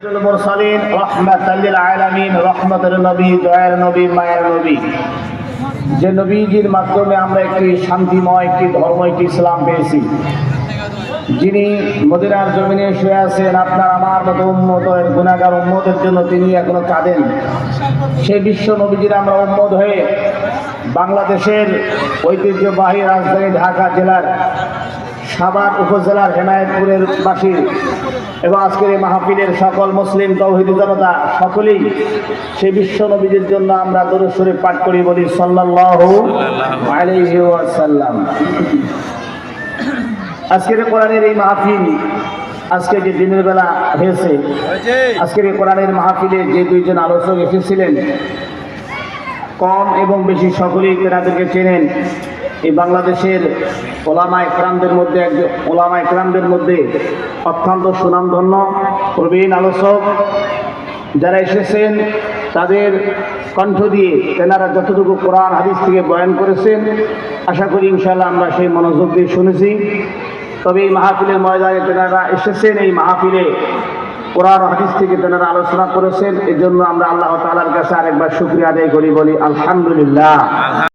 মুরসালিন রাহমাতাল লিল আলামিন, রহমতের নবী, দয়ার নবী, মায়ের নবী, যে নবীজির মাধ্যমে আমরা একটি শান্তিময়, একটি ধর্ম, একটি ইসলাম পেয়েছি। যিনি মদিনার জমিনে শুয়ে আছেন আপনার আমার মতো উম্মতের গুনাহগার উম্মতের জন্য, তিনি এখনো কাঁদেন। সেই বিশ্ব নবীজির আমরা উম্মত হয়ে বাংলাদেশের ঐতিহ্যবাহী রাজধানী ঢাকা জেলার সাভার উপজেলার হেমায়েতপুরের বাসী এবং আজকের এই মাহফিলের সকল মুসলিম তৌহিদি জনতা সকলেই সেই বিশ্ব নবীজির জন্য আমরা দরুদ শরীফ পাঠ করি, বলি সাল্লাল্লাহু আলাইহি ওয়াসাল্লাম। আজকের কোরআনের এই মাহফিল, আজকে যে দিনের বেলা হয়েছে, আজকের এই কোরআনের মাহফিলে যে দুইজন আলোচক এসেছিলেন, কম এবং বেশি সকলেই তেনাদেরকে চেনেন। এই বাংলাদেশের ওলামা ইকরামদের মধ্যে একজন, ওলামা ইকরামদের মধ্যে অত্যন্ত সুনামধন্য প্রবীণ আলোচক যারা এসেছেন, তাদের কণ্ঠ দিয়ে তেনারা যতটুকু কোরআন হাদিস থেকে বয়ান করেছেন, আশা করি ইনশাআল্লাহ আমরা সেই মনোযোগ দিয়ে শুনেছি। তবে এই মাহফিলের ময়দানে তেনারা এসেছেন, এই মাহফিলে কোরআন হাদিস থেকে তেনারা আলোচনা করেছেন। এর জন্য আমরা আল্লাহ তাআলার কাছে আরেকবার শুকরিয়া আদায় করি, বলি আলহামদুলিল্লাহ।